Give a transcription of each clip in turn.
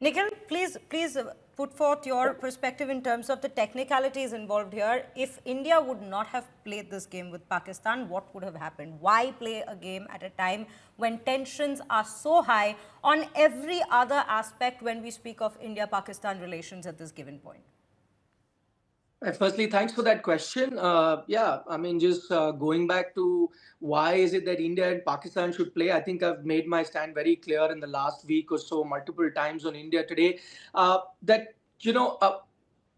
Nikhil, please put forth your perspective in terms of the technicalities involved here. If India would not have played this game with Pakistan, what would have happened? Why play a game at a time when tensions are so high on every other aspect when we speak of India-Pakistan relations at this given point? Firstly, thanks for that question. Yeah, I mean, just going back to why is it that India and Pakistan should play? I think I've made my stand very clear in the last week or so, multiple times on India Today, that,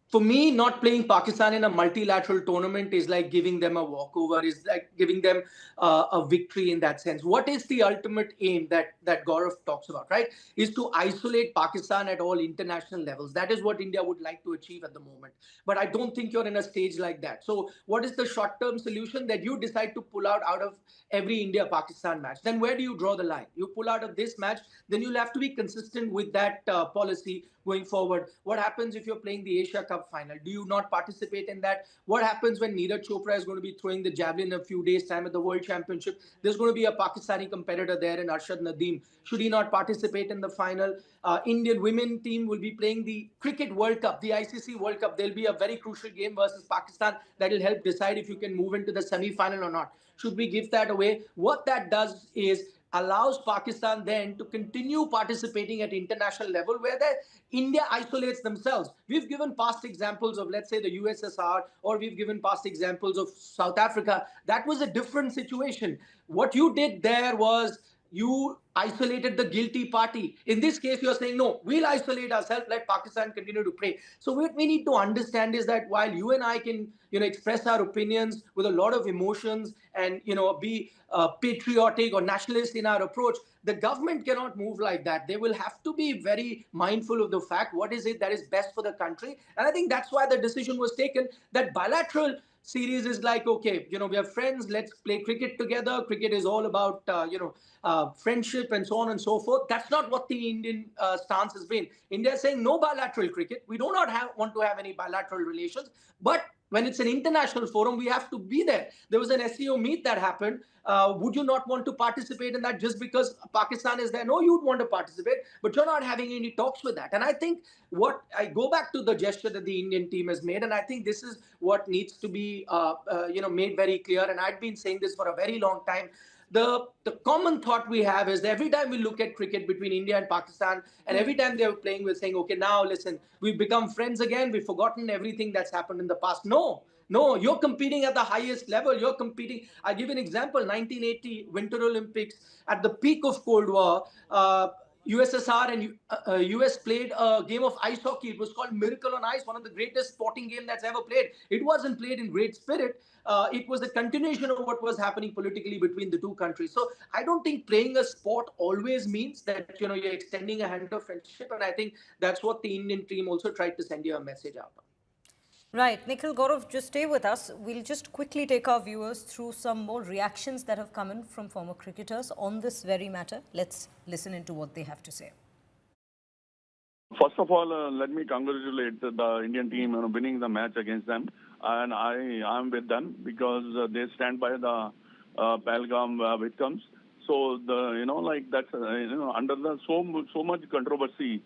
for me, not playing Pakistan in a multilateral tournament is like giving them a walkover, is like giving them a victory in that sense. What is the ultimate aim that Gaurav talks about, right? Is to isolate Pakistan at all international levels. That is what India would like to achieve at the moment. But I don't think you're in a stage like that. So what is the short-term solution? That you decide to pull out of every India-Pakistan match. Then where do you draw the line? You pull out of this match, then you'll have to be consistent with that policy going forward. What happens if you're playing the Asia Cup final? Do you not participate in that? What happens when Neeraj Chopra is going to be throwing the javelin in a few days' time at the World Championship? There's going to be a Pakistani competitor there in Arshad Nadeem. Should he not participate in the final? Indian women team will be playing the Cricket World Cup, the ICC World Cup. There'll be a very crucial game versus Pakistan that will help decide if you can move into the semi-final or not. Should we give that away? What that does is allows Pakistan then to continue participating at international level where India isolates themselves. We've given past examples of, let's say, the USSR, or we've given past examples of South Africa. That was a different situation. What you did there was you isolated the guilty party. In this case, you're saying, no, we'll isolate ourselves, let Pakistan continue to play. So what we need to understand is that while you and I can, express our opinions with a lot of emotions and, be patriotic or nationalist in our approach, the government cannot move like that. They will have to be very mindful of the fact what is it that is best for the country. And I think that's why the decision was taken that bilateral series is like, okay, we are friends, let's play cricket together. Cricket is all about, friendship and so on and so forth. That's not what the Indian stance has been. India is saying no bilateral cricket. We do not want to have any bilateral relations. But when it's an international forum, we have to be there. There was an SEO meet that happened. Would you not want to participate in that just because Pakistan is there? No, you'd want to participate, but you're not having any talks with that. And I think what I go back to the gesture that the Indian team has made, and I think this is what needs to be, made very clear. And I've been saying this for a very long time. The common thought we have is that every time we look at cricket between India and Pakistan, and every time they're playing, we're saying, okay, now listen, we've become friends again. We've forgotten everything that's happened in the past. No, you're competing at the highest level. You're competing. I'll give you an example. 1980 Winter Olympics, at the peak of Cold War, USSR and US played a game of ice hockey. It was called Miracle on Ice, one of the greatest sporting game that's ever played. It wasn't played in great spirit. It was a continuation of what was happening politically between the two countries. So I don't think playing a sport always means that you're extending a hand of friendship, and I think that's what the Indian team also tried to send you a message out on. Right. Nikhil, Gaurav, just stay with us. We'll just quickly take our viewers through some more reactions that have come in from former cricketers on this very matter. Let's listen into what they have to say. First of all, let me congratulate the Indian team on winning the match against them. And I am with them because they stand by the Pahalgam victims. So, that's, under the so much controversy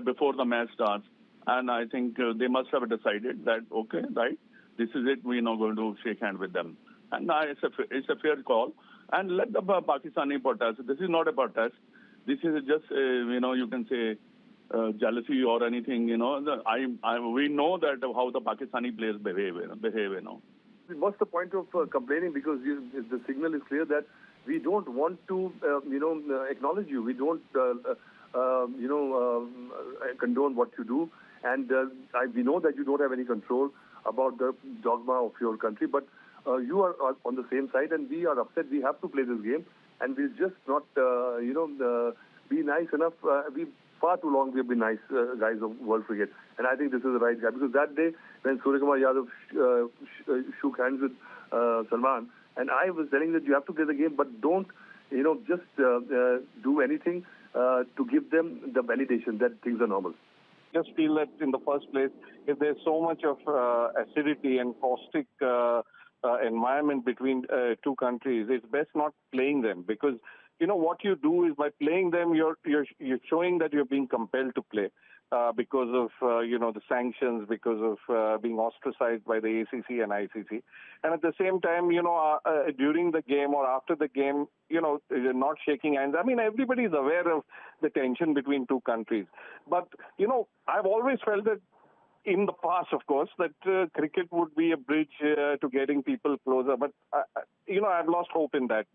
before the match starts. And I think they must have decided that, okay, right, this is it. We're not going to shake hands with them. And it's a fair call. And let the Pakistani protest. This is not a protest. This is just, you can say, jealousy or anything. We know that how the Pakistani players behave. What's the point of complaining? Because the signal is clear that we don't want to, acknowledge you. We don't, condone what you do. And we know that you don't have any control about the dogma of your country, but you are on the same side, and we are upset. We have to play this game, and we'll just not, be nice enough. Far too long we've been nice guys of world cricket, and I think this is the right guy, because that day when Suryakumar Yadav shook hands with Salman, and I was telling that you have to play the game, but don't, just do anything to give them the validation that things are normal. Just feel that in the first place, if there's so much of acidity and caustic environment between two countries, it's best not playing them, because what you do is by playing them, you're showing that you're being compelled to play. Because of the sanctions, because of being ostracized by the ACC and ICC, and at the same time, during the game or after the game, you're not shaking hands. I mean, everybody is aware of the tension between two countries, but I've always felt that in the past, of course, that cricket would be a bridge to getting people closer, but I've lost hope in that.